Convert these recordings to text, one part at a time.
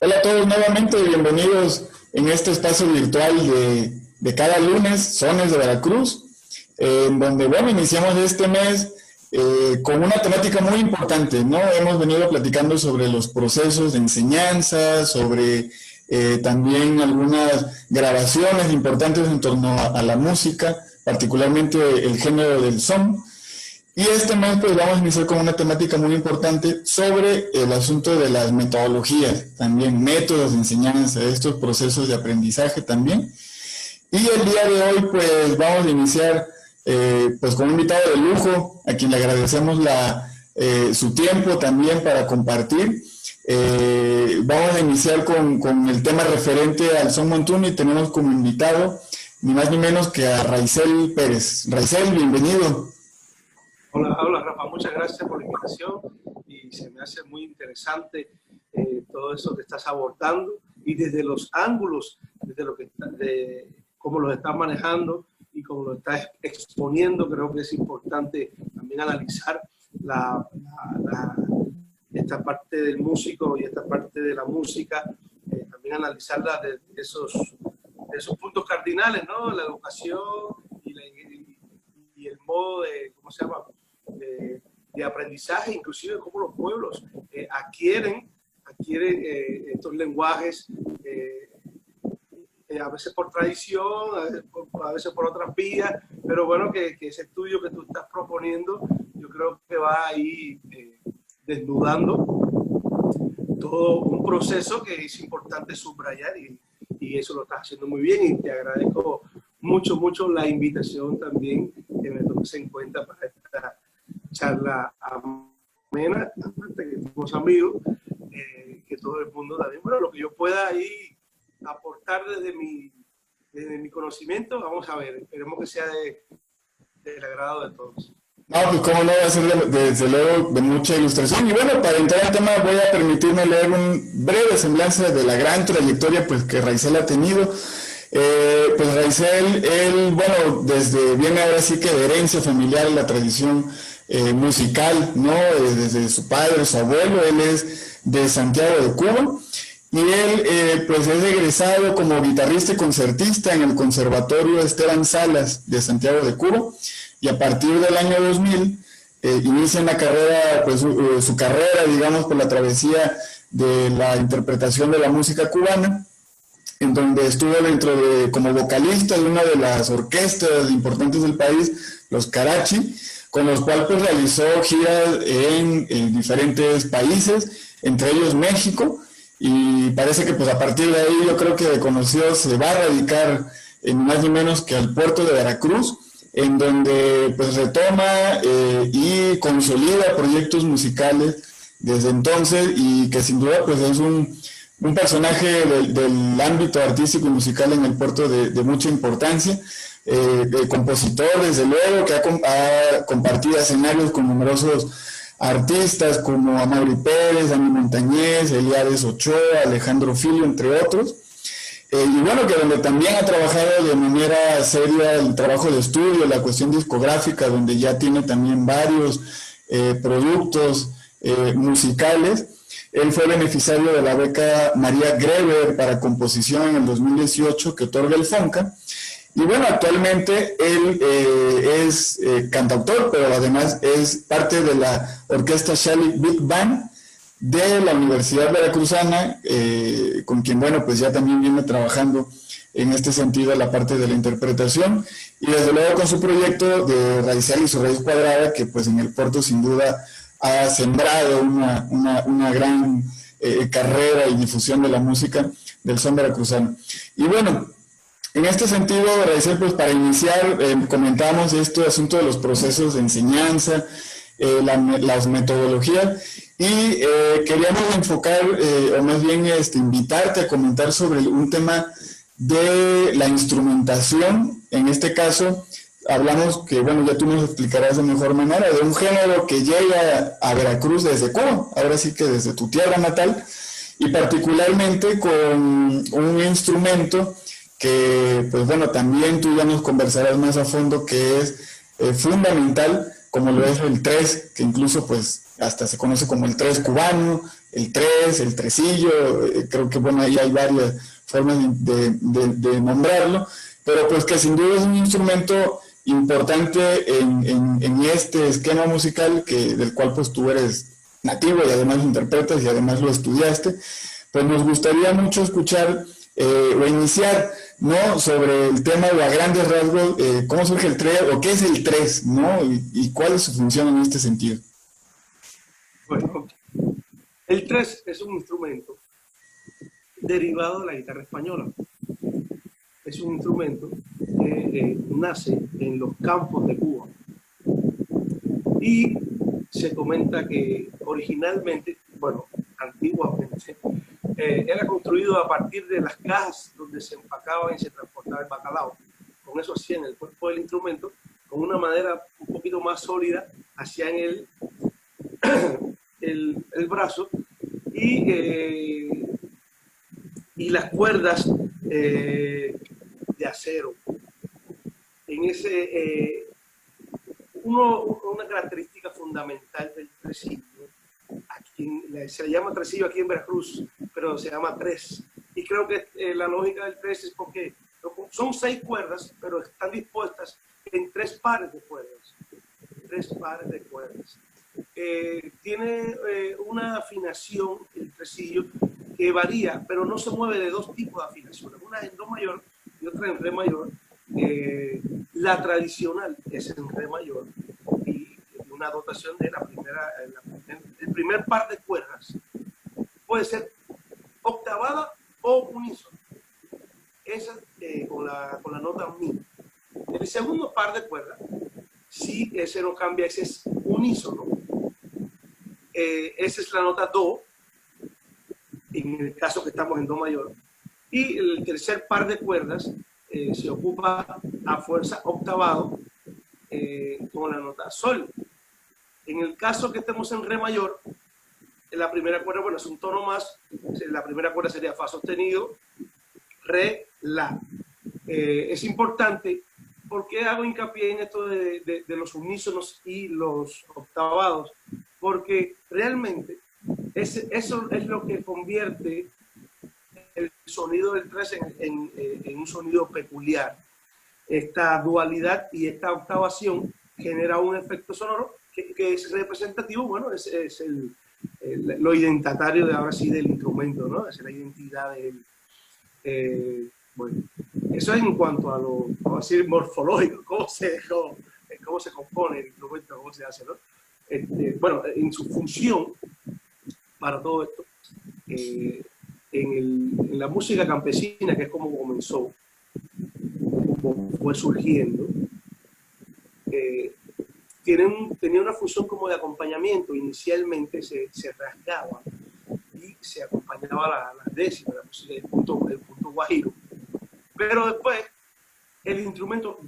Hola a todos nuevamente, bienvenidos en este espacio virtual de cada lunes, Sones de Veracruz, en donde, bueno, iniciamos este mes con una temática muy importante, ¿no? Hemos venido platicando sobre los procesos de enseñanza, sobre también algunas grabaciones importantes en torno a la música, particularmente el género del son. Y este mes pues vamos a iniciar con una temática muy importante sobre el asunto de las metodologías, también métodos de enseñanza, estos procesos de aprendizaje también. Y el día de hoy pues vamos a iniciar pues con un invitado de lujo, a quien le agradecemos su tiempo también para compartir. Vamos a iniciar con el tema referente al son montuno y tenemos como invitado ni más ni menos que a Raizel Pérez. Raizel, bienvenido. Hola Rafa, muchas gracias por la invitación y se me hace muy interesante todo eso que estás abordando y desde los ángulos, de cómo lo estás manejando y cómo lo estás exponiendo. Creo que es importante también analizar esta parte del músico y esta parte de la música, también analizarla de esos puntos cardinales, ¿no? La educación y el modo de, ¿cómo se llama?, de aprendizaje, inclusive cómo los pueblos adquieren estos lenguajes, a veces por tradición, a veces por otras vías, pero bueno, que ese estudio que tú estás proponiendo, yo creo que va ahí desnudando todo un proceso que es importante subrayar y eso lo estás haciendo muy bien y te agradezco mucho la invitación también que me tomes en cuenta para esta charla amena, aparte que somos amigos, que todo el mundo también, bueno, lo que yo pueda ahí aportar desde mi conocimiento, vamos a ver, esperemos que sea del agrado de todos. No, pues cómo no, va a ser desde luego de mucha ilustración. Y bueno, para entrar al tema voy a permitirme leer un breve semblanza de la gran trayectoria pues, que Raizel ha tenido. Pues Raizel, él, bueno, viene ahora sí que de herencia familiar, la tradición musical, ¿no? Desde su padre, su abuelo, él es de Santiago de Cuba. Y él pues es egresado como guitarrista y concertista en el Conservatorio Esteban Salas de Santiago de Cuba. Y a partir del año 2000 inicia la carrera, pues su carrera, digamos, por la travesía de la interpretación de la música cubana, en donde estuvo como vocalista de una de las orquestas importantes del país, los Karachi, con los cuales pues, realizó giras en diferentes países, entre ellos México, y parece que pues a partir de ahí yo creo que de conocido se va a radicar en más ni menos que al puerto de Veracruz, en donde pues retoma y consolida proyectos musicales desde entonces y que sin duda pues es un personaje del ámbito artístico y musical en el puerto de mucha importancia, compositor desde luego que ha compartido escenarios con numerosos artistas como Amaury Pérez, Dani Montañez, Eliades Ochoa, Alejandro Filio, entre otros. Y bueno, que donde también ha trabajado de manera seria el trabajo de estudio, la cuestión discográfica, donde ya tiene también varios productos musicales. Él fue beneficiario de la beca María Greber para composición en el 2018 que otorga el FONCA. Y bueno, actualmente él es cantautor, pero además es parte de la orquesta Shelley Big Band de la Universidad Veracruzana, con quien, bueno, pues ya también viene trabajando en este sentido la parte de la interpretación, y desde luego con su proyecto de Raizel y su raíz cuadrada, que pues en el puerto sin duda ha sembrado una gran carrera y difusión de la música del son veracruzano. Y bueno, en este sentido, Raizel, pues para iniciar, comentamos este asunto de los procesos de enseñanza, las metodologías, y queríamos enfocar, o más bien invitarte a comentar sobre un tema de la instrumentación. En este caso, hablamos que, bueno, ya tú nos explicarás de mejor manera, de un género que llega a Veracruz desde Cuba, ahora sí que desde tu tierra natal, y particularmente con un instrumento que, pues bueno, también tú ya nos conversarás más a fondo, que es fundamental, como lo es el tres, que incluso pues hasta se conoce como el tres cubano, el tres, el tresillo, creo que bueno, ahí hay varias formas de nombrarlo, pero pues que sin duda es un instrumento importante en este esquema musical del cual pues tú eres nativo y además lo interpretas y además lo estudiaste. Pues nos gustaría mucho escuchar o iniciar, ¿no?, sobre el tema de a grandes rasgos, cómo surge el tres o qué es el tres, ¿no?, y cuál es su función en este sentido. Bueno, el tres es un instrumento derivado de la guitarra española. Es un instrumento que nace en los campos de Cuba. Y se comenta que originalmente, bueno, antiguamente, era construido a partir de las cajas donde se empacaba y se transportaba el bacalao. Con eso hacían el cuerpo del instrumento, con una madera un poquito más sólida, hacían el brazo y las cuerdas de acero. En ese, una característica fundamental del tresillo, se le llama tresillo aquí en Veracruz, pero se llama tres. Y creo que la lógica del tres es porque son 6 cuerdas, pero están dispuestas en 3 pares de cuerdas. 3 pares de cuerdas. Tiene una afinación, el tresillo, que varía, pero no se mueve de 2 tipos de afinaciones. Una en do mayor y otra en re mayor. La tradicional es en re mayor y una dotación de el primer par de cuerdas puede ser octavada o unísono. Esa con la nota mi. El segundo par de cuerdas, si ese no cambia, ese es unísono. Esa es la nota do, en el caso que estamos en do mayor. Y el tercer par de cuerdas se ocupa a fuerza octavado con la nota sol. En el caso que estemos en re mayor, la primera cuerda, bueno, es un tono más, la primera cuerda sería fa sostenido, re, la. Es importante porque hago hincapié en esto de los unísonos y los octavados, porque realmente eso es lo que convierte el sonido del tres en un sonido peculiar. Esta dualidad y esta octavación genera un efecto sonoro que es representativo, bueno, es lo identitario de ahora sí del instrumento, ¿no? Es la identidad del... bueno, eso es en cuanto a lo, vamos a decir, morfológico, cómo se compone el instrumento, cómo se hace, ¿no? Bueno, en su función para todo esto, en la música campesina, que es como comenzó, como fue surgiendo, tenía una función como de acompañamiento. Inicialmente se rasgaba y se acompañaba las décimas, la música, el punto guajiro. Pero después, el instrumento,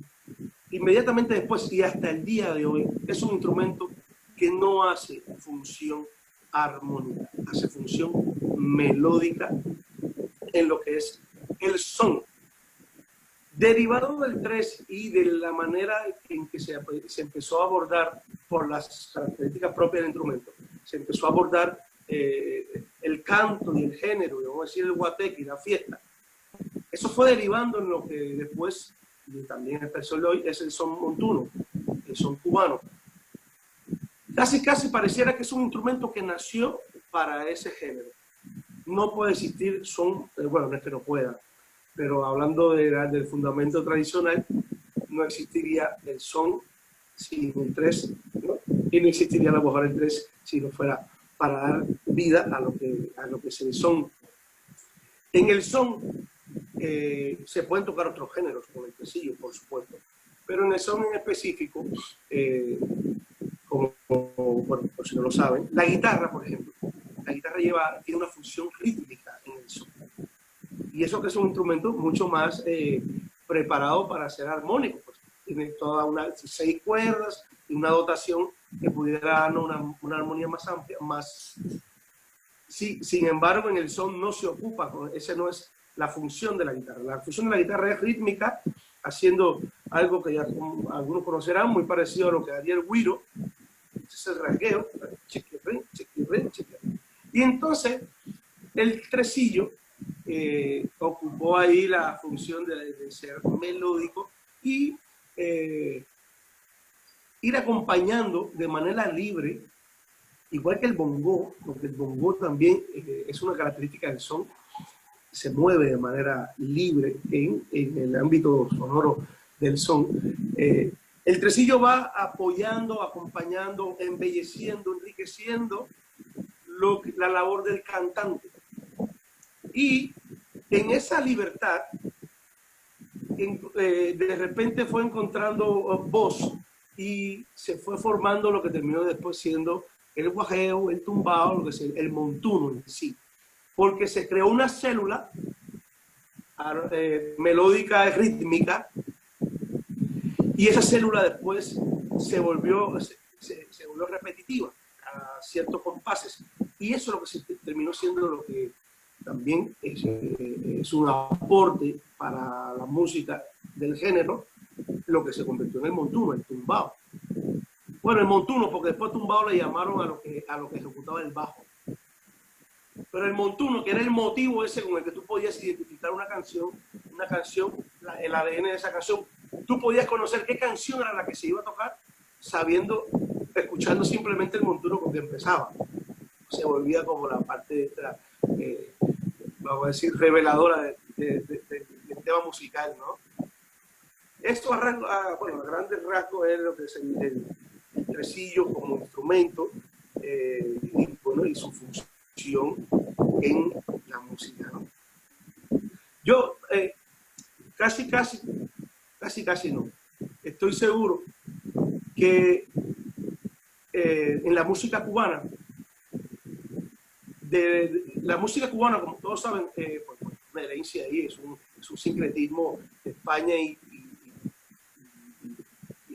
inmediatamente después y hasta el día de hoy, es un instrumento que no hace función armónica, hace función melódica en lo que es el son. Derivado del 3 y de la manera en que se empezó a abordar por las características propias del instrumento, se empezó a abordar el canto y el género, vamos a decir el guateque y la fiesta. Eso fue derivando en lo que después, y también expresó hoy, es el son montuno, el son cubano. Casi pareciera que es un instrumento que nació para ese género. No puede existir son, bueno, no es que no pueda, pero hablando del fundamento tradicional, no existiría el son sin el 3, ¿no? Y no existiría a lo mejor el 3 si no fuera para dar vida a lo que es el son. En el son se pueden tocar otros géneros, como el tresillo, por supuesto, pero en el son en específico, bueno, por si no lo saben, la guitarra, por ejemplo, la guitarra tiene una función rítmica en el son. Y eso que es un instrumento mucho más preparado para ser armónico, pues. Tiene todas 6 cuerdas y una dotación que pudiera dar una armonía más amplia, más... Sí, sin embargo, en el son no se ocupa, esa no es la función de la guitarra. La función de la guitarra es rítmica, haciendo algo que ya algunos conocerán, muy parecido a lo que haría el güiro. Ese es el rasgueo, chequear. Y entonces el tresillo ocupó ahí la función de ser melódico y ir acompañando de manera libre, igual que el bongo, porque el bongo también es una característica del son, se mueve de manera libre en el ámbito sonoro del son. El tresillo va apoyando, acompañando, embelleciendo, enriqueciendo la labor del cantante. Y en esa libertad, de repente fue encontrando voz y se fue formando lo que terminó después siendo el guajeo, el tumbao, lo que es el montuno en sí. Porque se creó una célula melódica, rítmica, y esa célula después se volvió repetitiva a ciertos compases. Y eso es lo que se terminó siendo lo que también es un aporte para la música del género, lo que se convirtió en el montuno, el tumbao. Bueno, el montuno, porque después tumbao le llamaron a lo que ejecutaba el bajo. Pero el montuno, que era el motivo ese con el que tú podías identificar una canción, el ADN de esa canción, tú podías conocer qué canción era la que se iba a tocar, escuchando simplemente el montuno con que empezaba. Se volvía como la parte esta, vamos a decir, reveladora del tema musical, ¿no? Esto a grandes rasgos es lo que es el tresillo como instrumento y su función en la música, ¿no? Yo casi no. Estoy seguro que en la música cubana, la música cubana, como todos saben, pues, una herencia ahí, es un sincretismo de España y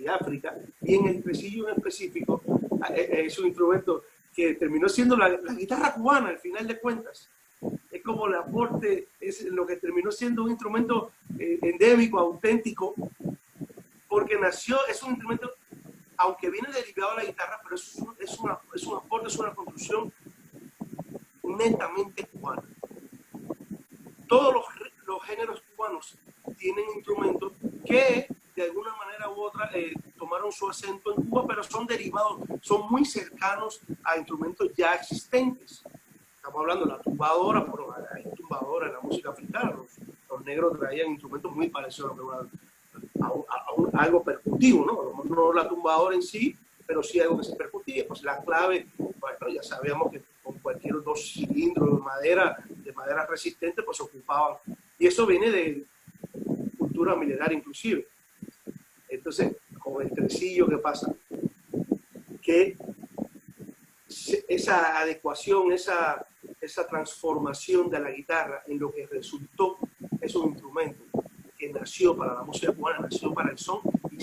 África, y en el tresillo en específico es un instrumento que terminó siendo la guitarra cubana al final de cuentas. Es como el aporte, es lo que terminó siendo un instrumento endémico, auténtico, porque es un instrumento, aunque viene derivado de la guitarra, pero es un aporte, es una construcción netamente cubana. Todos los géneros cubanos tienen instrumentos que de alguna manera u otra tomaron su acento en Cuba, pero son derivados, son muy cercanos a instrumentos ya existentes. Estamos hablando de la tumbadora, pero hay tumbadora en la música africana. Los negros traían instrumentos muy parecidos a algo percutivo, ¿no? No la tumbadora en sí, pero sí algo que se percutía. Pues la clave, bueno, ya sabíamos que con cualquier 2 cilindros de madera resistente, pues ocupaban. Y eso viene de cultura milenaria inclusive. Entonces, con el tresillo, ¿qué pasa? Que esa adecuación, esa transformación de la guitarra en lo que resultó es un instrumento que nació para la música cubana, nació para el son y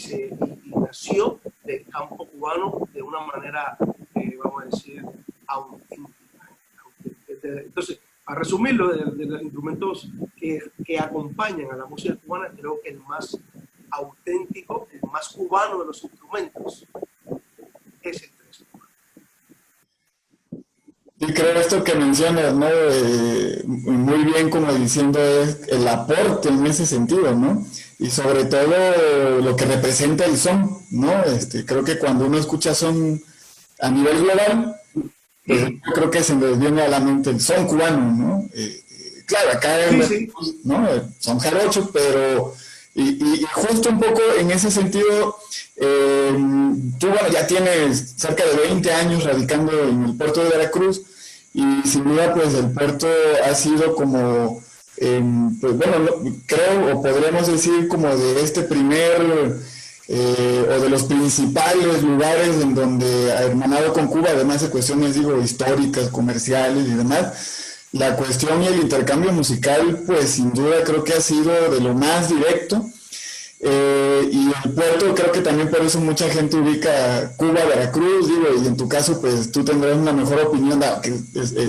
nació del campo cubano de una manera, vamos a decir, auténtica. Entonces, para resumirlo, de los instrumentos que acompañan a la música cubana, creo que el más auténtico, el más cubano de los instrumentos es el tres. Y creo esto que mencionas, ¿no? Muy bien, como diciendo, es el aporte en ese sentido, ¿no? Y sobre todo lo que representa el son, ¿no? Creo que cuando uno escucha son a nivel global, pues yo creo que se me viene a la mente el son cubano, ¿no? Claro, acá sí. ¿no? Son jarochos, pero y justo un poco en ese sentido, tú, bueno, ya tienes cerca de 20 años radicando en el puerto de Veracruz, y sin duda, pues el puerto ha sido como, pues bueno, creo, o podremos decir como de este primer, o de los principales lugares en donde, hermanado con Cuba, además de cuestiones, digo, históricas, comerciales y demás, la cuestión y el intercambio musical, pues sin duda creo que ha sido de lo más directo. Y el puerto, creo que también por eso mucha gente ubica Cuba, Veracruz, digo, y en tu caso, pues tú tendrás una mejor opinión, que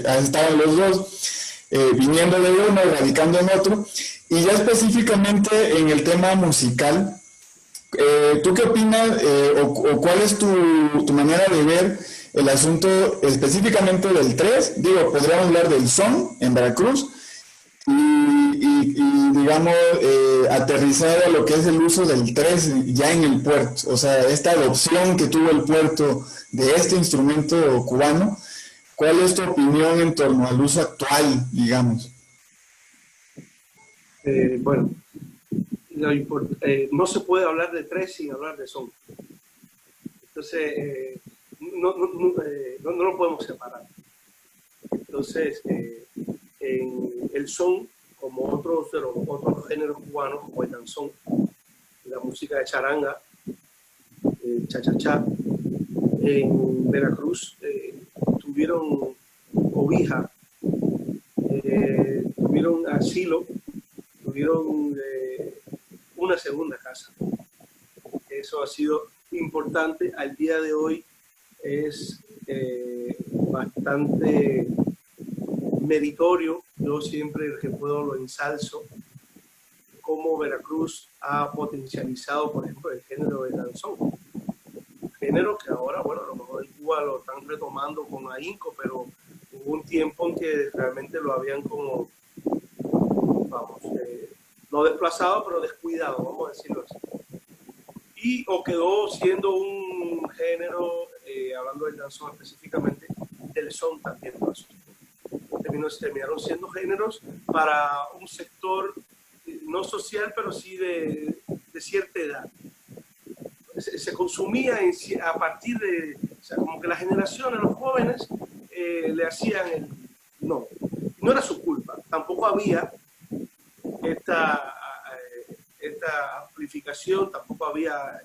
has estado en los dos, viniendo de uno y radicando en otro. Y ya específicamente en el tema musical, ¿tú qué opinas o cuál es tu manera de ver el asunto específicamente del 3, digo, podríamos hablar del son en Veracruz y digamos, aterrizar a lo que es el uso del 3 ya en el puerto, o sea, esta adopción que tuvo el puerto de este instrumento cubano. ¿Cuál es tu opinión en torno al uso actual, digamos? Bueno, no se puede hablar de 3 sin hablar de son. Entonces, no lo podemos separar. Entonces, en el son, como otros géneros cubanos, como el danzón, la música de charanga, cha-cha-cha, en Veracruz tuvieron cobija, tuvieron asilo, tuvieron una segunda casa. Eso ha sido importante. Al día de hoy es bastante meritorio. Yo siempre que puedo lo ensalzo, cómo Veracruz ha potencializado, por ejemplo, el género de danzón. Género que ahora, bueno, a lo mejor en Cuba lo están retomando con ahínco, pero hubo un tiempo en que realmente lo habían como, vamos, no desplazado, pero descuidado, vamos a decirlo así. Y o quedó siendo un género, hablando del danzón específicamente, del son también. Terminaron siendo géneros para un sector no social, pero sí de cierta edad. Se consumía a partir de, o sea, como que las generaciones, los jóvenes, le hacían el no. No era su culpa, tampoco había esta amplificación, tampoco había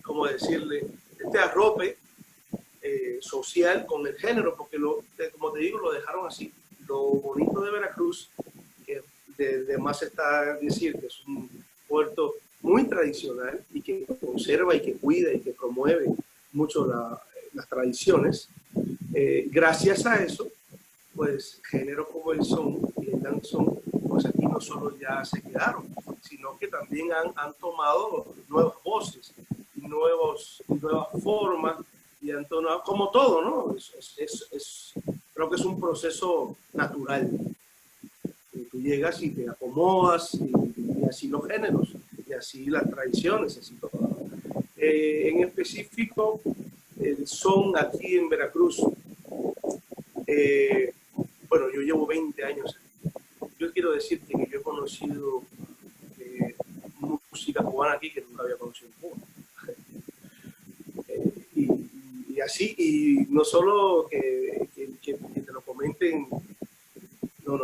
¿cómo decirle? Este arrope social con el género, porque como te digo, lo dejaron así. Lo bonito de Veracruz, que de más está decir que es un puerto muy tradicional y que conserva y que cuida y que promueve mucho las tradiciones. Gracias a eso, pues géneros como el son y el danzón, pues aquí no solo ya se quedaron, sino que también han tomado nuevas voces, nuevas formas y han tomado, como todo, ¿no? Creo que es un proceso natural. Tú llegas y te acomodas y así los géneros, y así las tradiciones, así todo. En específico, el son aquí en Veracruz, bueno, yo llevo 20 años aquí. Yo quiero decir que yo he conocido música cubana aquí que nunca había conocido en Cuba. Y así, y no solo que te lo comenten, no,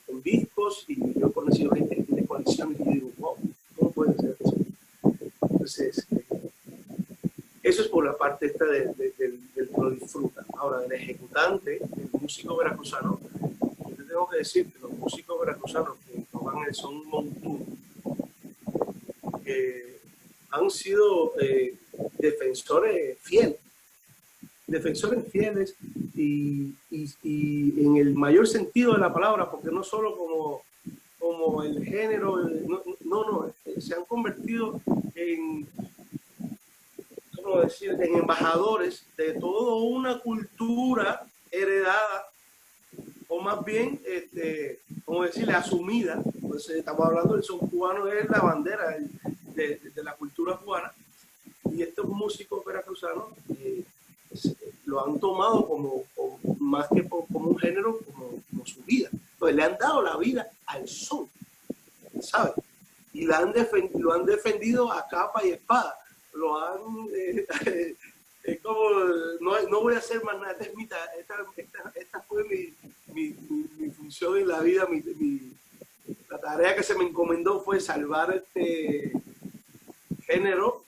con discos, y yo he conocido gente que tiene colecciones y yo digo, wow, ¿cómo puede ser eso? Entonces, eso es por la parte esta del que lo disfruta. Ahora, del ejecutante, el músico veracruzano, yo te tengo que decir que los músicos veracruzanos que tocan el son montuno han sido defensores fieles y en el mayor sentido de la palabra, porque no solo como el género, se han convertido en, ¿cómo decir?, en embajadores de toda una cultura heredada, o más bien, ¿cómo decirle?, asumida. Pues estamos hablando del son cubano, es la bandera de la cultura cubana, y estos músicos veracruzanos lo han tomado como más que como un género, como su vida. Pues le han dado la vida al son, ¿sabes? Y lo han defendido a capa y espada. Lo han, como, no voy a hacer más nada. Esta fue mi función en la vida, la tarea que se me encomendó fue salvar este género,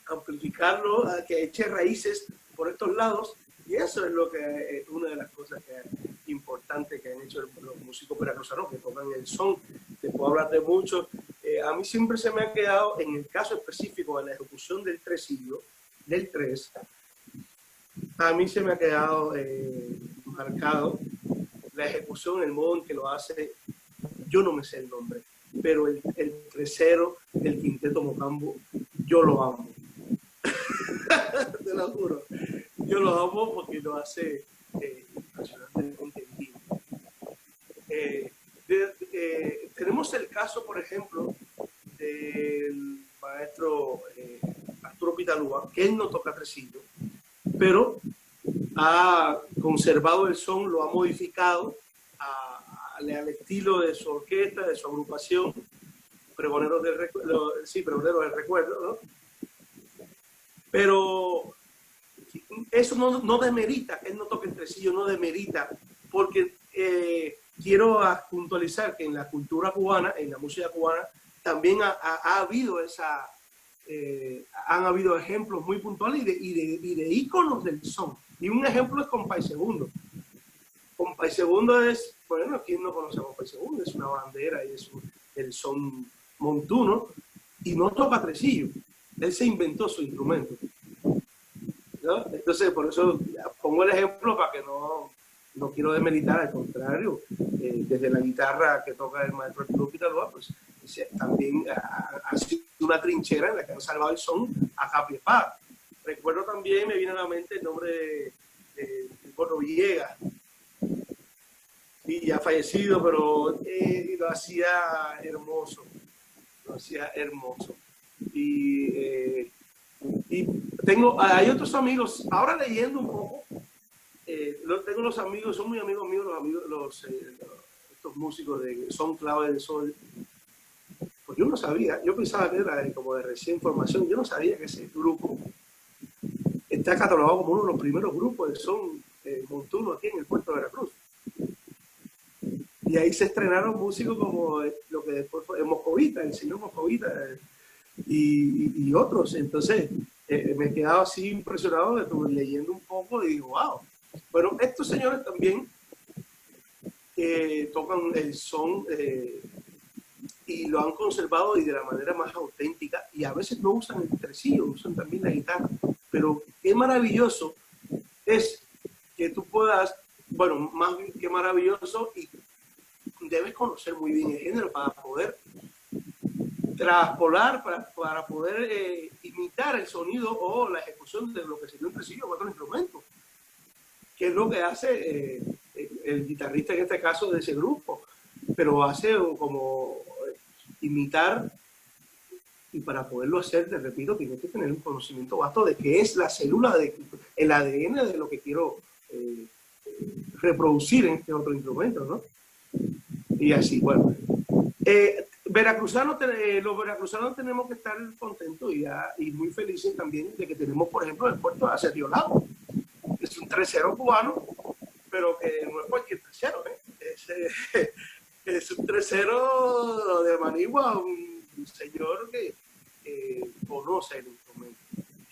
amplificarlo, que eche raíces por estos lados, y eso es lo que una de las cosas importantes que han hecho los músicos veracruzanos que tocan el son. Te puedo hablar de muchos. A mí siempre se me ha quedado, en el caso específico de la ejecución del tresillo, del 3, a mí se me ha quedado marcado la ejecución, el modo en que lo hace. Yo no me sé el nombre, pero el tercero del quinteto Mocambo, yo lo amo. te lo juro. Yo lo amo porque lo hace impresionantemente bien. Tenemos el caso, por ejemplo, del maestro Arturo Pitalúa, que él no toca tresillo, pero ha conservado el son, lo ha modificado al estilo de su orquesta, de su agrupación, Pregoneros del Recuerdo, sí, Pregoneros del Recuerdo, ¿no? Pero eso no demerita, que él no toque el tresillo, no demerita, porque quiero puntualizar que en la cultura cubana, en la música cubana, también ha habido han habido ejemplos muy puntuales y de íconos del son. Y un ejemplo es Compay Segundo. Compay Segundo es, bueno, ¿quién no conoce a Compay Segundo? Es una bandera y es el son montuno y no toca tresillo. Él se inventó su instrumento, ¿no? Entonces, por eso pongo el ejemplo para que no quiero demeritar, al contrario, desde la guitarra que toca el maestro Arturo Pitalúa, pues también ha sido una trinchera en la que han salvado el son a capa y espada. Recuerdo también, me viene a la mente el nombre de Gordo Villegas, y ya fallecido, pero lo hacía hermoso, y hay otros amigos, ahora leyendo un poco, tengo los amigos, son muy amigos míos, estos músicos de Son Clave del Sol. Pues yo no sabía, yo pensaba que era como de recién formación, yo no sabía que ese grupo está catalogado como uno de los primeros grupos de son montuno aquí en el puerto de Veracruz. Y ahí se estrenaron músicos como lo que después fue Moscovita, el señor Moscovita y otros. Entonces me he quedado así impresionado leyendo un poco y digo, wow. Bueno, estos señores también tocan el son y lo han conservado y de la manera más auténtica, y a veces no usan el tresillo, usan también la guitarra, pero qué maravilloso es que tú puedas, bueno, más bien qué maravilloso, y debes conocer muy bien el género para poder traspolar, para poder imitar el sonido o la ejecución de lo que sería un tresillo o otro instrumento, que es lo que hace el guitarrista en este caso de ese grupo, pero hace como imitar, y para poderlo hacer, te repito, tienes que tener un conocimiento vasto de qué es la célula, el ADN de lo que quiero reproducir en este otro instrumento, ¿no? Y así, bueno. Los veracruzanos tenemos que estar contentos y muy felices también de que tenemos, por ejemplo, el puerto de Sergio Lago. Es un tresero cubano, pero que no es cualquier tresero, ¿eh? Es un tresero de Manigua, un señor que conoce el instrumento,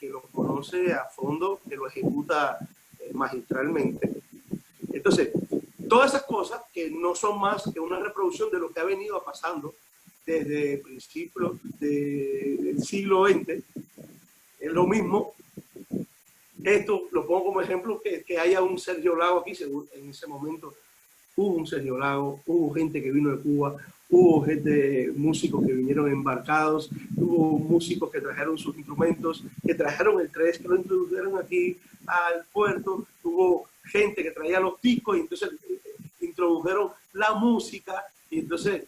que lo conoce a fondo, que lo ejecuta magistralmente. Entonces, todas esas cosas que no son más que una reproducción de lo que ha venido pasando desde principios del siglo XX, es lo mismo. Esto lo pongo como ejemplo, que haya un Sergio Lago aquí, en ese momento hubo un Sergio Lago, hubo gente que vino de Cuba, hubo músicos que vinieron embarcados, hubo músicos que trajeron sus instrumentos, que trajeron el tres, que lo introdujeron aquí al puerto, hubo gente que traía los discos y entonces introdujeron la música, y entonces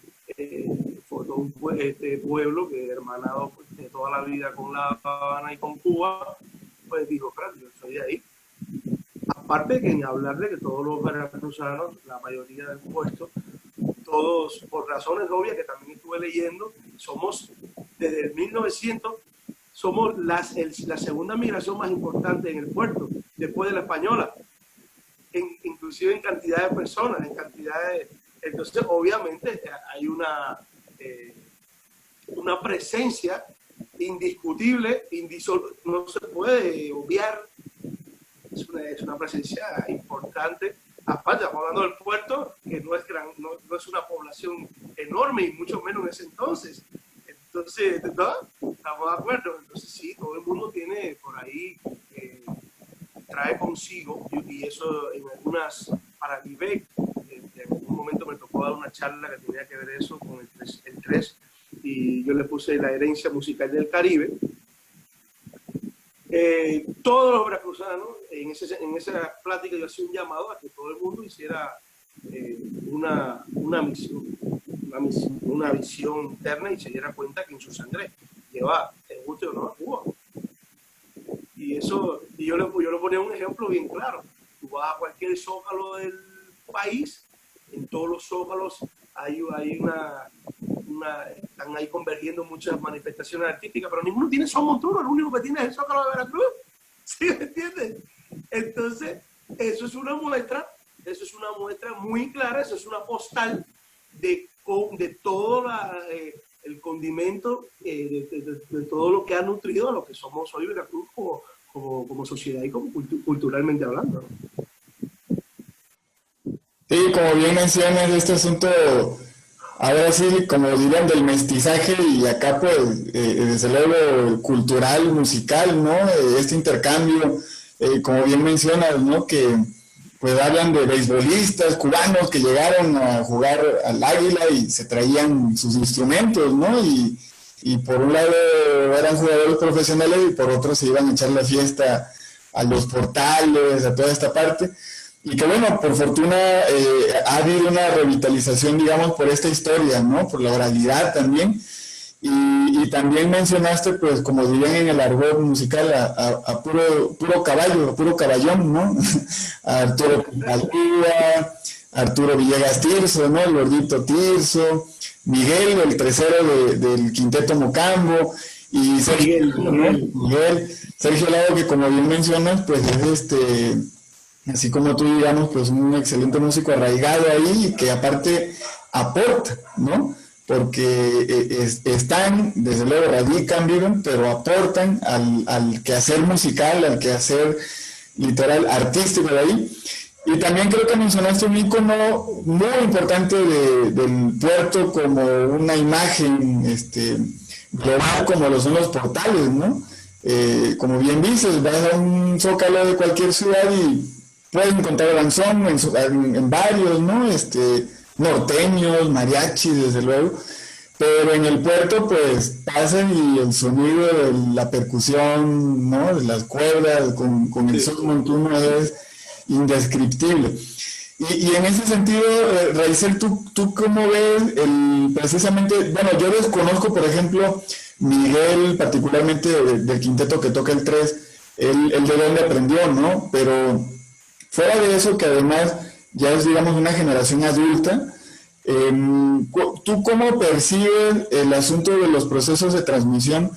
fue todo un pueblo que hermanado pues, de toda la vida con La Habana y con Cuba, pues dijo, claro, yo soy de ahí. Aparte que en hablar de que todos los veracruzanos, la mayoría del puesto, todos por razones obvias que también estuve leyendo, somos desde el 1900, somos la segunda migración más importante en el puerto, después de la española, inclusive en cantidad de personas, en cantidad de... Entonces, obviamente, hay una presencia indiscutible, no se puede obviar. Es una presencia importante. Aparte, estamos hablando del puerto, que no es una población enorme, y mucho menos en ese entonces. Entonces, ¿no? Estamos de acuerdo. Entonces, sí, todo el mundo tiene por ahí, trae consigo, y eso en algunas, para Vibec, en algún momento me tocó dar una charla que tenía que ver eso con el 3, y yo le puse la herencia musical del Caribe. Todos los veracruzanos, en esa plática yo hacía un llamado a que todo el mundo hiciera una misión, una visión interna y se diera cuenta que en su sangre lleva, te guste o no, a Cuba. Y eso, yo le ponía un ejemplo bien claro. Tú vas a cualquier zócalo del país, en todos los zócalos hay están ahí convergiendo muchas manifestaciones artísticas, pero ninguno tiene son montuno, lo único que tiene es el Zócalo de Veracruz. ¿Sí me entiendes? Entonces, eso es una muestra muy clara, eso es una postal de todo el condimento, de todo lo que ha nutrido a lo que somos hoy Veracruz como sociedad y como culturalmente hablando, ¿no? Sí, como bien mencionas, este asunto, ahora sí, como dirían, del mestizaje y acá pues, desde luego, cultural, musical, ¿no? Este intercambio, como bien mencionas, ¿no? Que pues hablan de beisbolistas cubanos que llegaron a jugar al Águila y se traían sus instrumentos, ¿no? Y por un lado eran jugadores profesionales y por otro se iban a echar la fiesta a los portales, a toda esta parte. Y que bueno, por fortuna ha habido una revitalización, digamos, por esta historia, ¿no? Por la oralidad también. Y también mencionaste, pues, como dirían en el argot musical, a puro caballo, a puro caballón, ¿no? A Arturo Alcúa, Arturo Villegas Tirso, ¿no? El gordito Tirso, Miguel, el tercero del Quinteto Mocambo, y Sergio, ¿no? Miguel, Sergio Lago, que como bien mencionas, pues es así como tú, digamos, pues un excelente músico arraigado ahí y que aparte aporta, ¿no? Porque están, desde luego radican, viven, pero aportan al quehacer musical, al quehacer literal artístico de ahí. Y también creo que mencionaste un ícono muy importante del puerto como una imagen global como lo son los portales, ¿no? Como bien dices, vas a un zócalo de cualquier ciudad y puedes encontrar danzón en varios, ¿no? Norteños, mariachis, desde luego. Pero en el puerto, pues, pasan y el sonido de la percusión, ¿no? De las cuerdas, con el son montuno es indescriptible. Y en ese sentido, Raizel, ¿tú cómo ves precisamente, bueno, yo desconozco, por ejemplo, Miguel, particularmente del quinteto que toca el 3, él de dónde aprendió, ¿no? Pero fuera de eso, que además ya es, digamos, una generación adulta, ¿tú cómo percibes el asunto de los procesos de transmisión,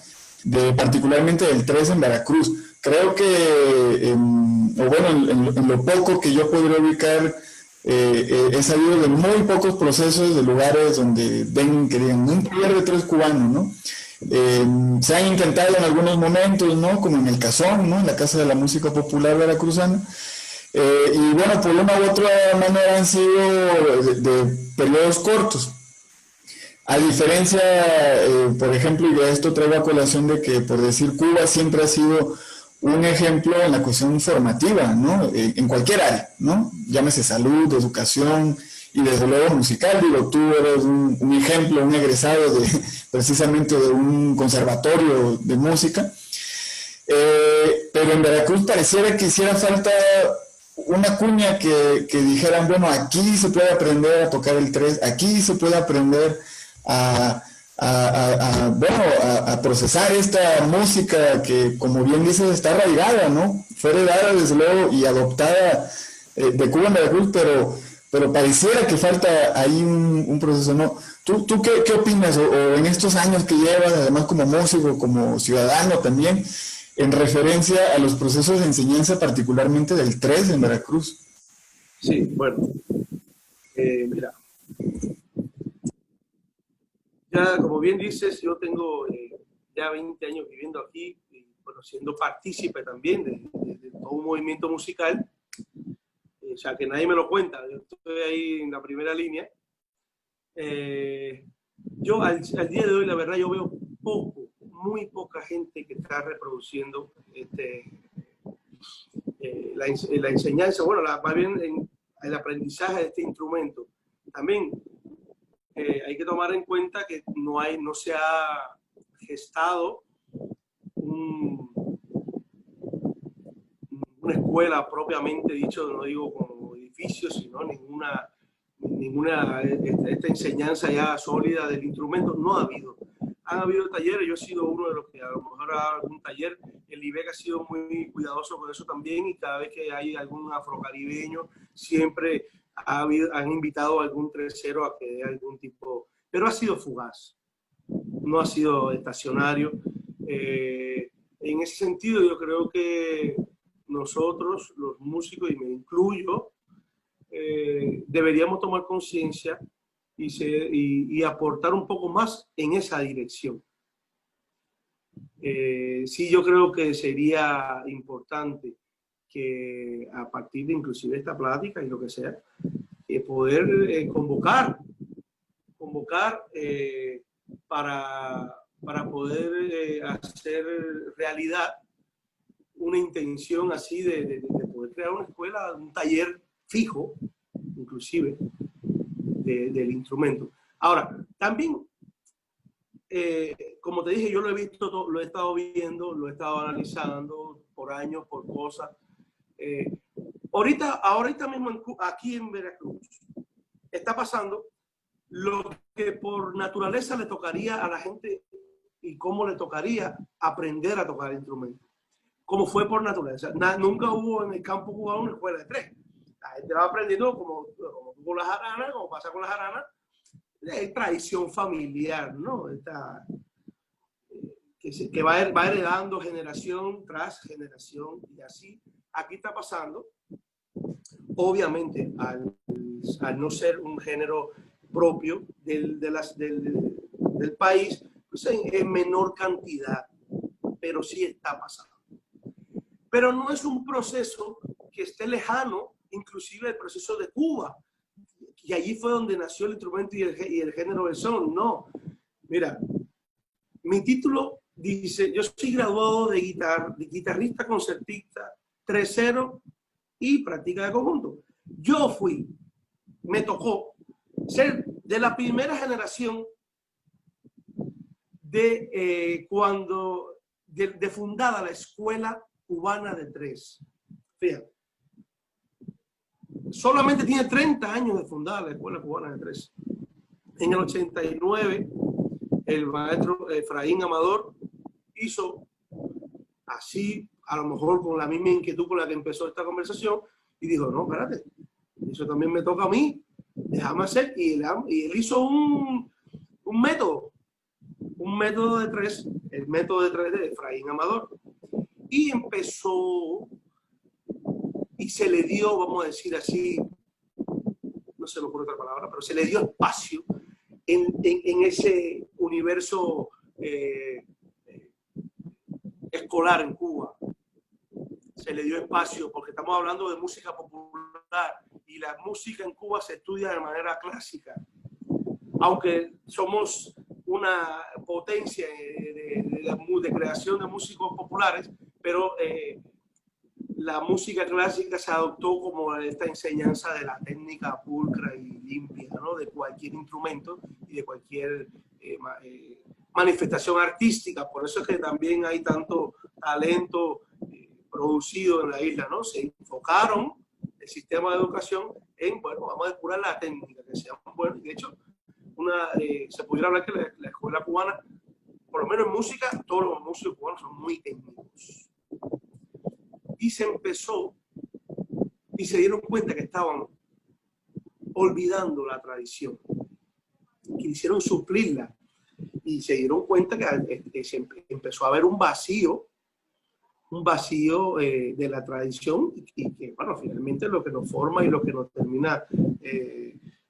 particularmente del 3 en Veracruz? Creo que, o bueno, en lo poco que yo podría ubicar, he sabido de muy pocos procesos de lugares donde ven que digan un taller de 3 cubanos, ¿no? Se han intentado en algunos momentos, ¿no? Como en el Cazón, ¿no? En la Casa de la Música Popular Veracruzana. Y bueno, por una u otra manera han sido de periodos cortos. A diferencia, por ejemplo, y de esto traigo a colación de que, por decir, Cuba siempre ha sido un ejemplo en la cuestión formativa, ¿no? En cualquier área, ¿no? Llámese salud, educación y desde luego musical. Digo, tú eres un ejemplo, un egresado precisamente de un conservatorio de música. Pero en Veracruz pareciera que hiciera falta una cuña que dijeran, bueno, aquí se puede aprender a tocar el 3, aquí se puede aprender a procesar esta música que, como bien dices, está arraigada, ¿no? Fue heredada, desde luego, y adoptada de Cuba en Veracruz, pero pareciera que falta ahí un proceso, ¿no? ¿Tú qué opinas? O en estos años que llevas, además como músico, como ciudadano también, en referencia a los procesos de enseñanza, particularmente del 3 en Veracruz? Sí, bueno, mira, ya como bien dices, yo tengo ya 20 años viviendo aquí, y, bueno, siendo partícipe también de todo un movimiento musical, o sea, que nadie me lo cuenta, yo estoy ahí en la primera línea. Yo al día de hoy, la verdad, yo veo muy poca gente que está reproduciendo la enseñanza, bueno, más bien el aprendizaje de este instrumento. También hay que tomar en cuenta que no se ha gestado escuela propiamente dicho, no digo como edificio, sino ninguna esta enseñanza ya sólida del instrumento, no ha habido. Han habido talleres, yo he sido uno de los que a lo mejor ha dado algún taller. El IBEC ha sido muy cuidadoso con eso también, y cada vez que hay algún afrocaribeño siempre han invitado a algún tercero a que dé algún tipo, pero ha sido fugaz, no ha sido estacionario. En ese sentido yo creo que nosotros, los músicos, y me incluyo, deberíamos tomar conciencia y aportar un poco más en esa dirección. Sí, yo creo que sería importante que a partir de inclusive esta plática y lo que sea, poder convocar para poder hacer realidad una intención así de poder crear una escuela, un taller fijo, inclusive, del instrumento. Ahora, también, como te dije, yo lo he visto, lo he estado viendo, lo he estado analizando por años, por cosas. Ahorita mismo aquí en Veracruz está pasando lo que por naturaleza le tocaría a la gente y cómo le tocaría aprender a tocar el instrumento. Como fue por naturaleza. Nunca hubo en el campo cubano una escuela de 3. La gente va aprendiendo como con las jaranas, como pasa con las jaranas, de tradición familiar, ¿no? Que va heredando generación tras generación, y así. Aquí está pasando, obviamente, al no ser un género propio del país, pues en menor cantidad, pero sí está pasando. Pero no es un proceso que esté lejano, inclusive el proceso de Cuba, y allí fue donde nació el instrumento y el género del son. No, mira, mi título dice, yo soy graduado de guitarrista concertista, tercero y práctica de conjunto. Me tocó ser de la primera generación de fundada la Escuela Cubana de 3. Fíjate. Solamente tiene 30 años de fundada la Escuela Cubana de 3. En el 89, el maestro Efraín Amador hizo así, a lo mejor con la misma inquietud con la que empezó esta conversación, y dijo, no, espérate, eso también me toca a mí, déjame hacer. Y él hizo un método de 3, el método de 3 de Efraín Amador. Y empezó, y se le dio, vamos a decir así, no se me ocurre otra palabra, pero se le dio espacio en ese universo escolar en Cuba. Se le dio espacio porque estamos hablando de música popular, y la música en Cuba se estudia de manera clásica. Aunque somos una potencia de creación de músicos populares, pero la música clásica se adoptó como esta enseñanza de la técnica pulcra y limpia, ¿no? De cualquier instrumento y de cualquier manifestación artística. Por eso es que también hay tanto talento producido en la isla, ¿no? Se enfocaron el sistema de educación en, bueno, vamos a depurar la técnica, que sea bueno. De hecho, se pudiera hablar que la escuela cubana, por lo menos en música, todos los músicos cubanos son muy técnicos. Y se empezó, y se dieron cuenta que estaban olvidando la tradición. Quisieron suplirla, y se dieron cuenta que se empezó a haber un vacío de la tradición, y que, bueno, finalmente lo que nos forma y lo que nos termina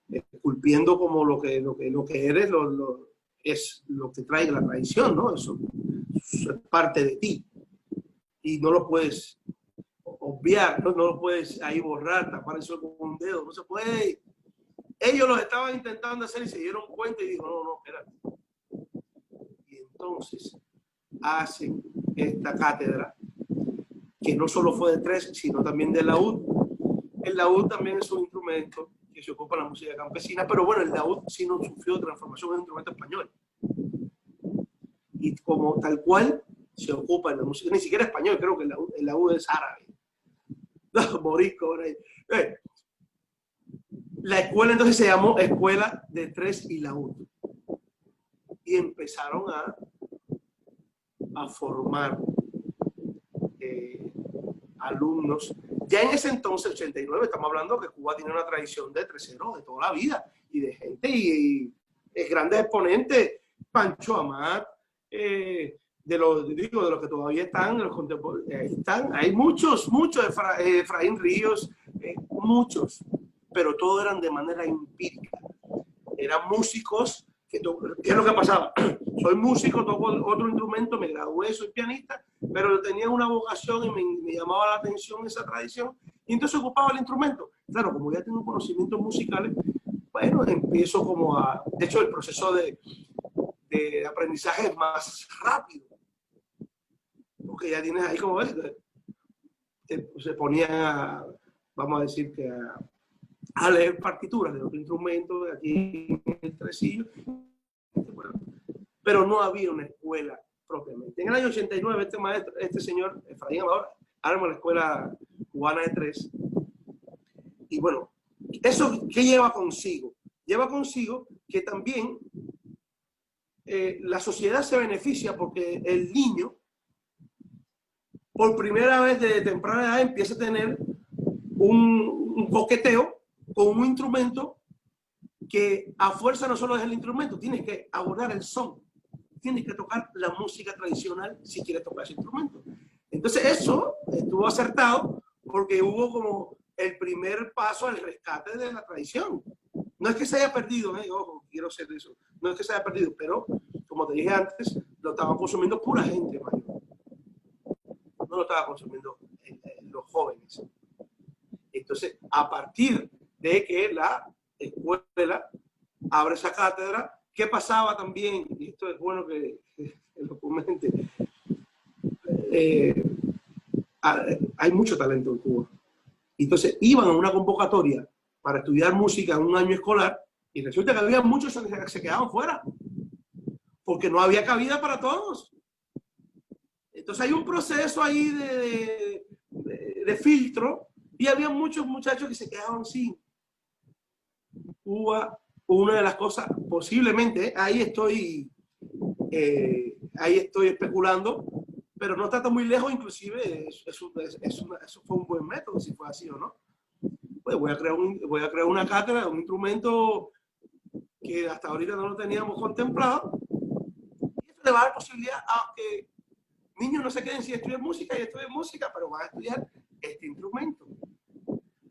esculpiendo como lo que eres, es lo que trae la tradición, ¿no? Eso es parte de ti, y no lo puedes obviar, no lo puedes ahí borrar, tapar eso con un dedo, no se puede. Ellos lo estaban intentando hacer y se dieron cuenta y dijo, no, espérate. Y entonces hacen esta cátedra, que no solo fue de 3, sino también de laúd. El laúd también es un instrumento que se ocupa en la música campesina, pero bueno, el laúd sí no sufrió transformación en un instrumento español. Y como tal cual se ocupa en la música, ni siquiera español, creo que el laúd es árabe. los moriscos. La escuela entonces se llamó Escuela de Tres y Laúd. Y empezaron a formar alumnos. Ya en ese entonces, 89, estamos hablando que Cuba tiene una tradición de treseros de toda la vida y de gente y grandes exponentes, Pancho Amat, de los que todavía están, de los contemporáneos, hay muchos, Efraín Ríos, muchos, pero todos eran de manera empírica. Eran músicos, ¿qué es lo que pasaba? Soy músico, toco otro instrumento, me gradué, soy pianista, pero tenía una vocación y me llamaba la atención esa tradición, y entonces ocupaba el instrumento. Claro, como ya tengo conocimientos musicales, bueno, empiezo de hecho, el proceso de aprendizaje es más rápido, porque ya tienes ahí, como ves, se ponían, vamos a decir que a leer partituras de otro instrumento, de aquí en el tresillo, bueno, pero no había una escuela propiamente. En el año 89, este señor, Efraín Amador, arma la Escuela Cubana de Tres. Y bueno, ¿eso qué lleva consigo? Lleva consigo que también la sociedad se beneficia porque el niño, por primera vez desde temprana edad, empieza a tener un coqueteo con un instrumento que a fuerza no solo es el instrumento, tienes que abordar el son, tienes que tocar la música tradicional si quieres tocar ese instrumento. Entonces eso estuvo acertado porque hubo como el primer paso al rescate de la tradición. No es que se haya perdido, ojo, quiero ser eso, no es que se haya perdido, pero como te dije antes, lo estaban consumiendo pura gente mayor. No lo estaba consumiendo los jóvenes. Entonces, a partir de que la escuela abre esa cátedra, ¿qué pasaba también? Y esto es bueno que lo comente. Hay mucho talento en Cuba. Entonces, iban a una convocatoria para estudiar música en un año escolar y resulta que había muchos que se quedaban fuera porque no había cabida para todos. Entonces hay un proceso ahí de filtro y había muchos muchachos que se quedaban sin. Cuba, una de las cosas, posiblemente, ahí estoy especulando, pero no está tan muy lejos, inclusive eso fue un buen método, si fue así o no. Pues voy a crear una cátedra, un instrumento que hasta ahorita no lo teníamos contemplado, y eso le va a dar posibilidad a que niños no se queden sin estudiar música y estudien música, pero van a estudiar este instrumento.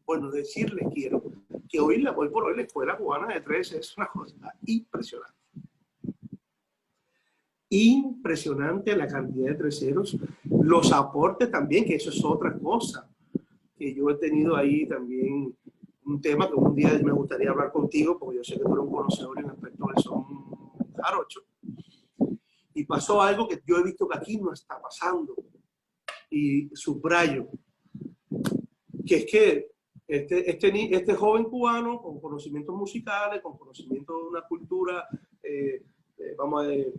Bueno, decirles quiero que hoy por hoy la Escuela Cubana de Tres es una cosa impresionante. Impresionante la cantidad de treseros, los aportes también, que eso es otra cosa, que yo he tenido ahí también un tema que un día me gustaría hablar contigo, porque yo sé que tú eres un conocedor en aspecto del son jarocho, y pasó algo que yo he visto que aquí no está pasando, y subrayo, que es que este joven cubano con conocimientos musicales, con conocimiento de una cultura, vamos a ver,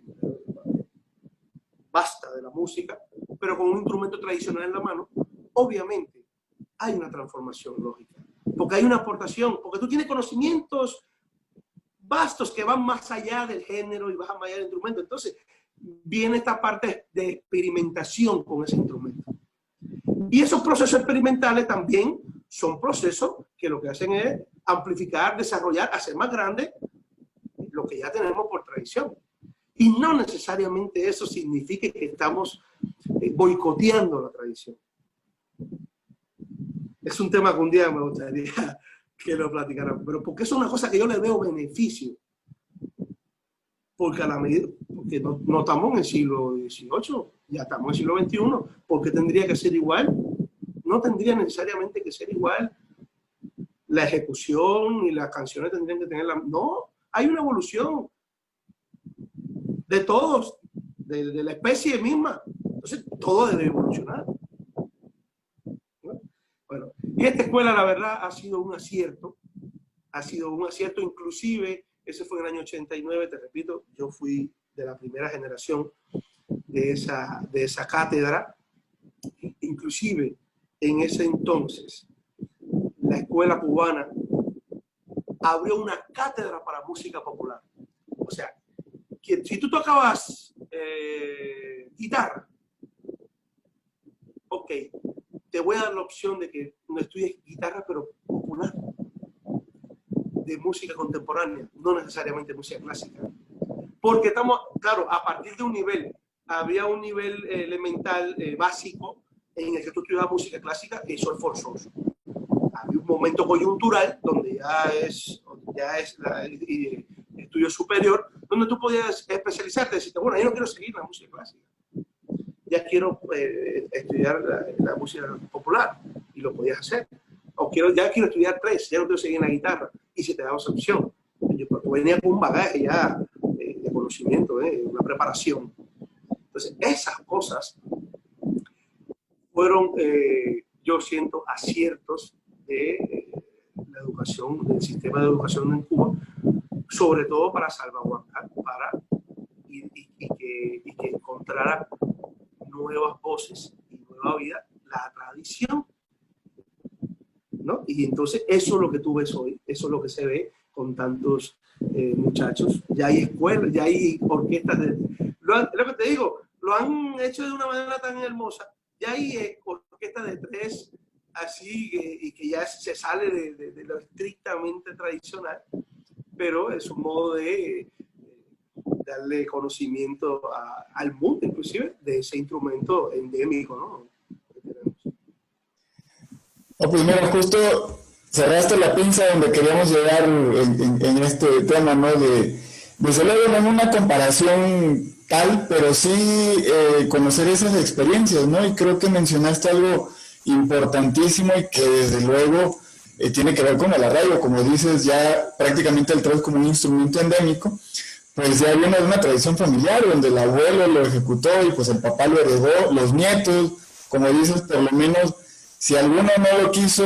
basta de la música, pero con un instrumento tradicional en la mano, obviamente hay una transformación lógica, porque hay una aportación, porque tú tienes conocimientos vastos que van más allá del género y van más allá del instrumento. Entonces viene esta parte de experimentación con ese instrumento. Y esos procesos experimentales también son procesos que lo que hacen es amplificar, desarrollar, hacer más grande lo que ya tenemos por tradición. Y no necesariamente eso significa que estamos boicoteando la tradición. Es un tema que un día me gustaría que lo platicaran, pero porque es una cosa que yo le veo beneficio. Porque a la medida, porque no estamos en el siglo XVIII, ya estamos en el siglo XXI, ¿por qué tendría que ser igual? No tendría necesariamente que ser igual. La ejecución y las canciones tendrían que tener la... No, hay una evolución de todos, de la especie misma. Entonces, todo debe evolucionar. Bueno, y esta escuela, la verdad, ha sido un acierto. Ha sido un acierto, inclusive, ese fue en el año 89, te repito, yo fui de la primera generación de esa cátedra. Inclusive, en ese entonces, la escuela cubana abrió una cátedra para música popular. O sea, que si tú tocabas guitarra, ok, te voy a dar la opción de que no estudies guitarra, pero popular, de música contemporánea, no necesariamente música clásica. Porque estamos, claro, a partir de un nivel, había un nivel elemental, básico, en el que tú estudiabas música clásica, eso es forzoso. Había un momento coyuntural donde ya es el estudio superior, donde tú podías especializarte, decirte, bueno, yo no quiero seguir la música clásica, ya quiero estudiar la música popular, y lo podías hacer. O ya quiero estudiar tres, ya no quiero seguir en la guitarra, y se te daba esa opción. Yo venía con un bagaje ya de conocimiento, una preparación. Entonces, esas cosas fueron, yo siento, aciertos de la educación, del sistema de educación en Cuba, sobre todo para salvaguardar, y que encontrara nuevas voces y nueva vida, la tradición, ¿no? Y entonces eso es lo que tú ves hoy, eso es lo que se ve con tantos muchachos. Ya hay escuelas, ya hay orquestas. Lo que te digo, lo han hecho de una manera tan hermosa. Ya hay orquestas de tres, así, y que ya se sale de lo estrictamente tradicional, pero es un modo de darle conocimiento al mundo, inclusive, de ese instrumento endémico, ¿no? Oh, pues mira, justo cerraste la pinza donde queríamos llegar en este tema, ¿no? Desde luego no es una comparación tal, pero sí conocer esas experiencias, ¿no? Y creo que mencionaste algo importantísimo y que desde luego tiene que ver con el arraigo, como dices, ya prácticamente el tres como un instrumento endémico, pues ya viene de una tradición familiar donde el abuelo lo ejecutó y pues el papá lo heredó, los nietos, como dices, por lo menos si alguno no lo quiso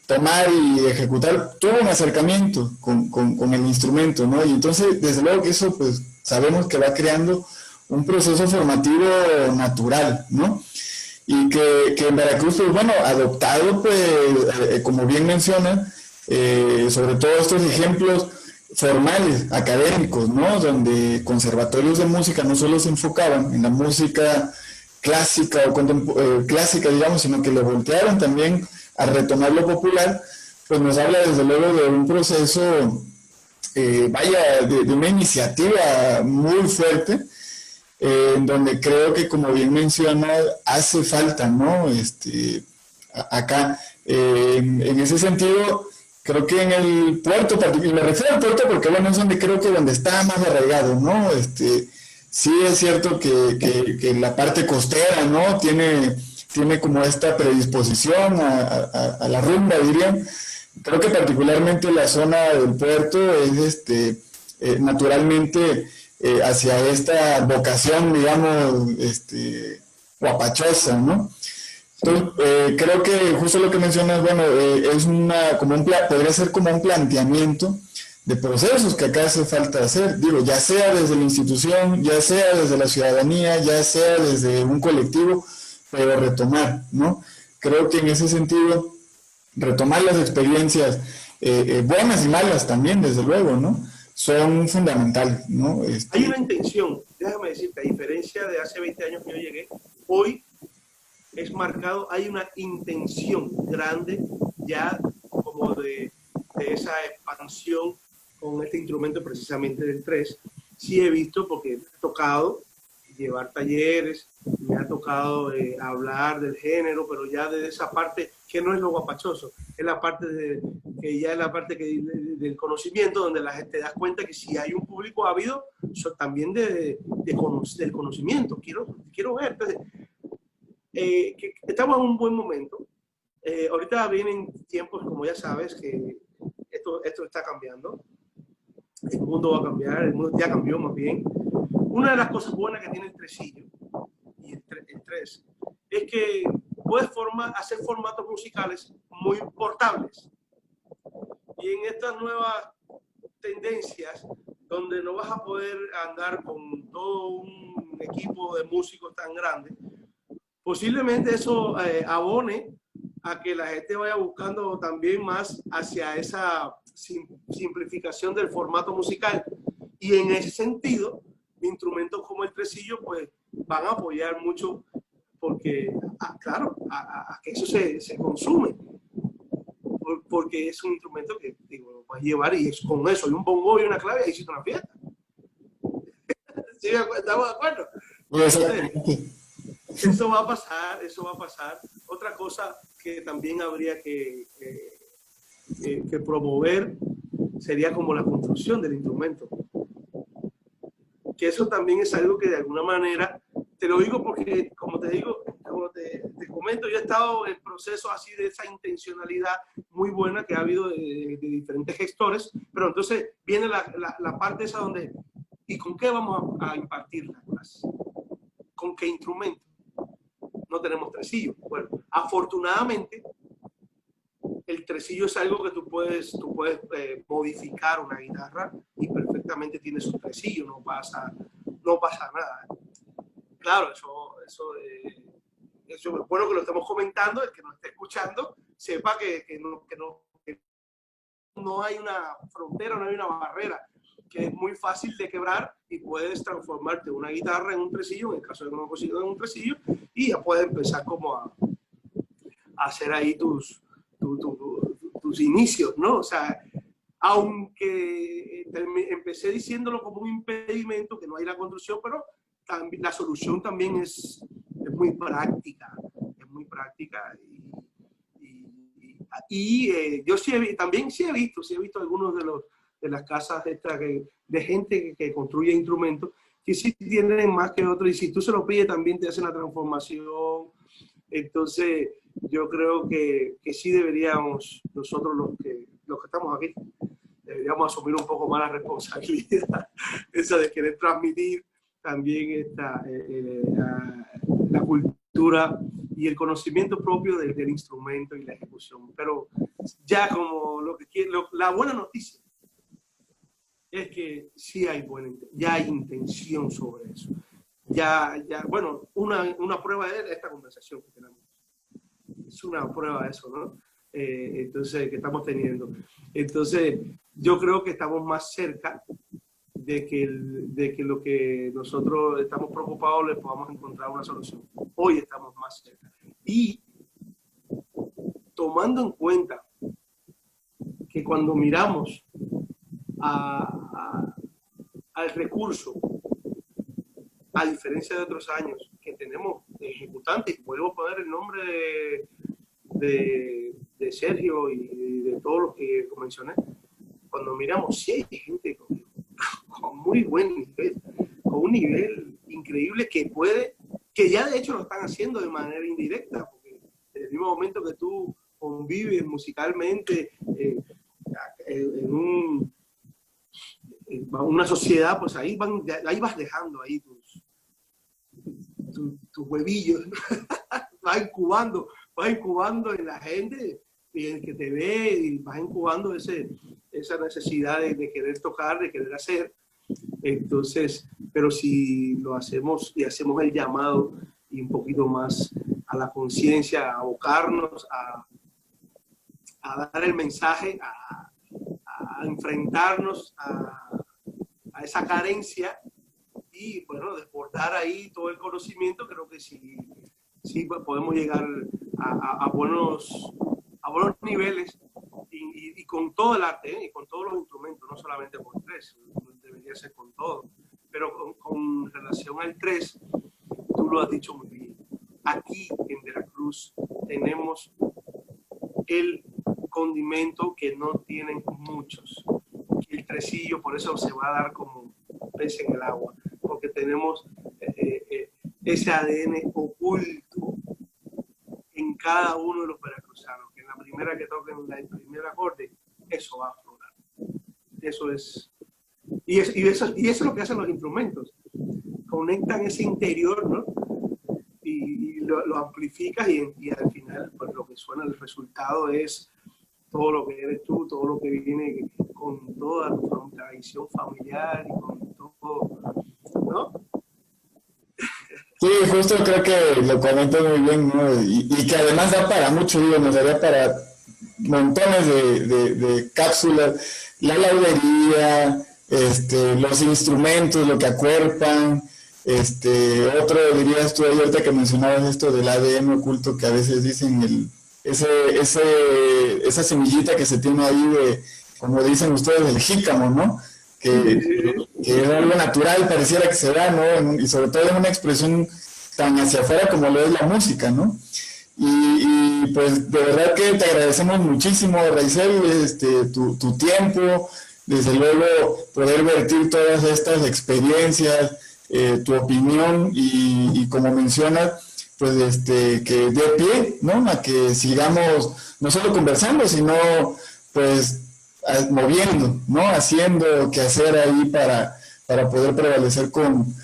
tomar y ejecutar, tuvo un acercamiento con el instrumento, ¿no? Y entonces, desde luego que eso, pues, sabemos que va creando un proceso formativo natural, ¿no? Y que en Veracruz, pues, bueno, adoptado, pues, como bien menciona, sobre todo estos ejemplos formales, académicos, ¿no? Donde conservatorios de música no solo se enfocaban en la música clásica o clásica, digamos, sino que le voltearon también a retomar lo popular, pues nos habla desde luego de un proceso, vaya, de una iniciativa muy fuerte, en donde creo que, como bien menciona, hace falta, ¿no? Acá, en ese sentido, creo que en el puerto, y me refiero al puerto porque, bueno, es donde creo que donde está más arraigado, ¿no? Sí es cierto que la parte costera, ¿no? Tiene como esta predisposición a la rumba, dirían. Creo que particularmente la zona del puerto es naturalmente hacia esta vocación, digamos, guapachosa, ¿no? Entonces, creo que justo lo que mencionas, bueno, es podría ser como un planteamiento de procesos que acá hace falta hacer, digo, ya sea desde la institución, ya sea desde la ciudadanía, ya sea desde un colectivo, pero retomar, ¿no? Creo que en ese sentido, retomar las experiencias buenas y malas también, desde luego, ¿no? Son fundamentales, ¿no? Hay una intención, déjame decirte, a diferencia de hace 20 años que yo llegué, hoy es marcado, hay una intención grande ya como de esa expansión con este instrumento precisamente del tres. Sí he visto, porque me ha tocado llevar talleres, me ha tocado hablar del género, pero ya de esa parte que no es lo guapachoso, es la parte que ya es la parte del conocimiento, donde la gente da cuenta que si hay un público ávido, también del conocimiento, quiero ver. Entonces, que estamos en un buen momento. Ahorita vienen tiempos, como ya sabes, que esto está cambiando. El mundo va a cambiar, el mundo ya cambió más bien. Una de las cosas buenas que tiene el tresillo y el tres es que puedes hacer formatos musicales muy portables. Y en estas nuevas tendencias, donde no vas a poder andar con todo un equipo de músicos tan grande, posiblemente eso abone a que la gente vaya buscando también más hacia esa simplificación del formato musical. Y en ese sentido, instrumentos como el tresillo pues van a apoyar mucho porque, claro, a que eso se consume. Porque es un instrumento que digo, vas a llevar y es con eso, y un bongo y una clave, y hiciste una fiesta. ¿Sí? ¿Estamos de acuerdo? Entonces, eso va a pasar, eso va a pasar. Otra cosa que también habría que promover sería como la construcción del instrumento. Que eso también es algo que de alguna manera, te lo digo porque, como te digo, como te comento, yo he estado en procesos así de esa intencionalidad muy buena que ha habido de diferentes gestores, pero entonces viene la parte esa donde, ¿y con qué vamos a impartir la clase? ¿Con qué instrumento? No tenemos tresillo. Bueno, afortunadamente, el tresillo es algo que tú puedes modificar una guitarra y perfectamente tiene su tresillo, no pasa nada. Claro, eso es bueno que lo estemos comentando, el que nos esté escuchando sepa que no hay una frontera, no hay una barrera, que es muy fácil de quebrar y puedes transformarte una guitarra en un tresillo, en el caso de que no consigas en un tresillo, y ya puedes empezar como a hacer ahí tus inicios, ¿no? O sea, aunque empecé diciéndolo como un impedimento, que no hay la construcción, pero también, la solución también es muy práctica, yo también sí he visto algunos de las casas de gente que construye instrumentos, que sí tienen más que otros, y si tú se lo pides también te hacen la transformación. Entonces yo creo que sí deberíamos, nosotros los que estamos aquí, deberíamos asumir un poco más la responsabilidad esa de querer transmitir también la cultura y el conocimiento propio del instrumento y la ejecución. Pero ya como la buena noticia es que sí hay ya hay intención sobre eso. Bueno, una prueba de esta conversación que tenemos. Es una prueba de eso, ¿no? Entonces, que estamos teniendo. Entonces, yo creo que estamos más cerca de que lo que nosotros estamos preocupados le podamos encontrar una solución. Hoy estamos más cerca. Y tomando en cuenta que cuando miramos al recurso, a diferencia de otros años, que tenemos ejecutantes, vuelvo a poner el nombre de Sergio y de todos los que mencioné, cuando miramos, sí hay gente con muy buen nivel, con un nivel increíble que ya de hecho lo están haciendo de manera indirecta, porque en el mismo momento que tú convives musicalmente en una sociedad, pues ahí vas dejando ahí tus huevillos, vas incubando en la gente y el que te ve, y vas incubando esa necesidad de querer tocar, de querer hacer. Entonces, pero si lo hacemos y hacemos el llamado y un poquito más a la conciencia, a abocarnos, a dar el mensaje, a enfrentarnos a esa carencia y, bueno, desbordar ahí todo el conocimiento, creo que sí podemos llegar a buenos niveles y con todo el arte, y con todos los instrumentos, no solamente con tres, debería ser con todo. Pero con relación al tres, tú lo has dicho muy bien. Aquí en Veracruz tenemos el condimento que no tienen muchos. El tresillo, por eso se va a dar como pez en el agua, porque tenemos ese ADN oculto en cada uno de los veracruzanos, que en la primera que toquen el primer acorde, eso va a aflorar. Eso es. Y eso es lo que hacen los instrumentos. Conectan ese interior, ¿no? Y lo amplificas y al final, pues lo que suena, el resultado es todo lo que eres tú, todo lo que viene con toda tu tradición familiar y con todo, ¿no? Sí, justo creo que lo comentas muy bien, ¿no? Y que además da para mucho, digo, nos daría para montones de cápsulas, la laudería, los instrumentos, lo que acuerpan, otro dirías tú ahorita que mencionabas esto del ADN oculto que a veces dicen esa semillita que se tiene ahí de, como dicen ustedes, del jícamo, ¿no? Que, que es algo natural, pareciera que se da, ¿no? Y sobre todo en una expresión tan hacia afuera como lo es la música, ¿no? Pues de verdad que te agradecemos muchísimo, Raizel, tu tiempo, desde luego poder vertir todas estas experiencias, tu opinión y como mencionas, pues que dé pie, ¿no? A que sigamos no solo conversando, sino pues moviendo, ¿no? Haciendo que hacer ahí para poder prevalecer con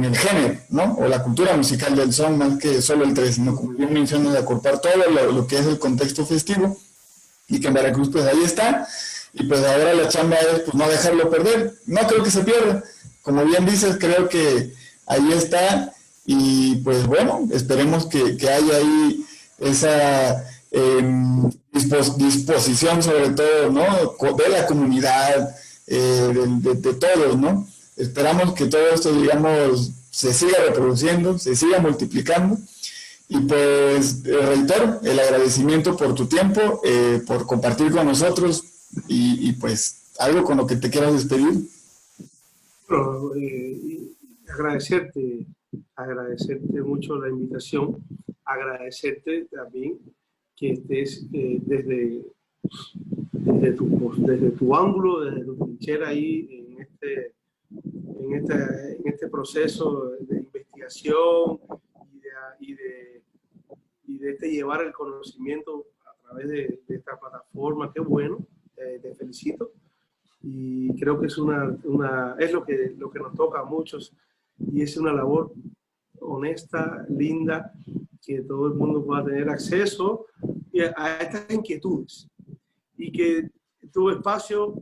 el género, ¿no? O la cultura musical del son, más que solo el tres, sino como bien mencionas, de acorpar todo lo que es el contexto festivo, y que en Veracruz pues ahí está, y pues ahora la chamba es pues no dejarlo perder, no creo que se pierda, como bien dices, creo que ahí está, y pues bueno, esperemos que haya ahí esa disposición sobre todo, ¿no? De la comunidad, de todos, ¿no? Esperamos que todo esto, digamos, se siga reproduciendo, se siga multiplicando. Y pues reitero el agradecimiento por tu tiempo, por compartir con nosotros y pues algo con lo que te quieras despedir. Bueno, agradecerte mucho la invitación, agradecerte también que estés desde tu ángulo, desde tu trinchera ahí en este proceso de investigación y de llevar el conocimiento a través de esta plataforma. Qué bueno, te felicito. Y creo que es es lo que nos toca a muchos, y es una labor honesta, linda, que todo el mundo pueda tener acceso a estas inquietudes, y que tu espacio,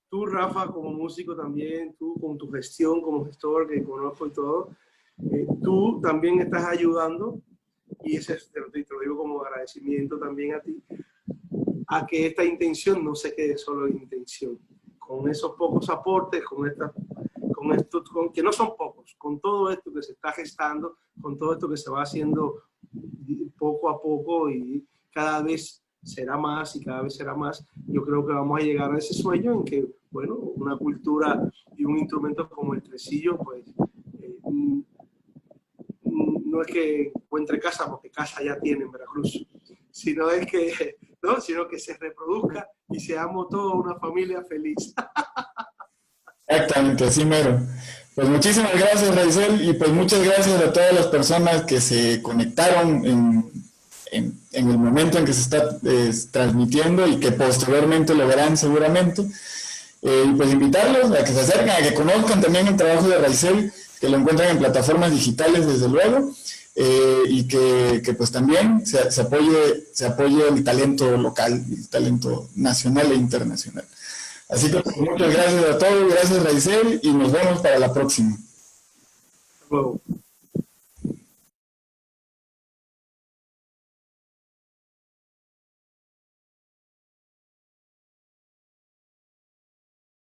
tú, Rafa, como músico también, tú con tu gestión como gestor que conozco y todo, tú también estás ayudando, y te lo digo como agradecimiento también a ti, a que esta intención no se quede solo en intención. Con esos pocos aportes, que no son pocos, con todo esto que se está gestando, con todo esto que se va haciendo poco a poco, y cada vez será más y cada vez será más, yo creo que vamos a llegar a ese sueño en que, bueno, una cultura y un instrumento como el tresillo, pues no es que encuentre casa, porque casa ya tiene en Veracruz, sino que se reproduzca y seamos toda una familia feliz. Exactamente, así mero. Pues muchísimas gracias, Raizel, y pues muchas gracias a todas las personas que se conectaron en el momento en que se está transmitiendo y que posteriormente lo verán seguramente. Y pues invitarlos a que se acerquen, a que conozcan también el trabajo de Raizel, que lo encuentran en plataformas digitales desde luego, y que pues también se apoye el talento local, el talento nacional e internacional. Así que pues, muchas gracias a todos, gracias Raizel, y nos vemos para la próxima. Hasta luego.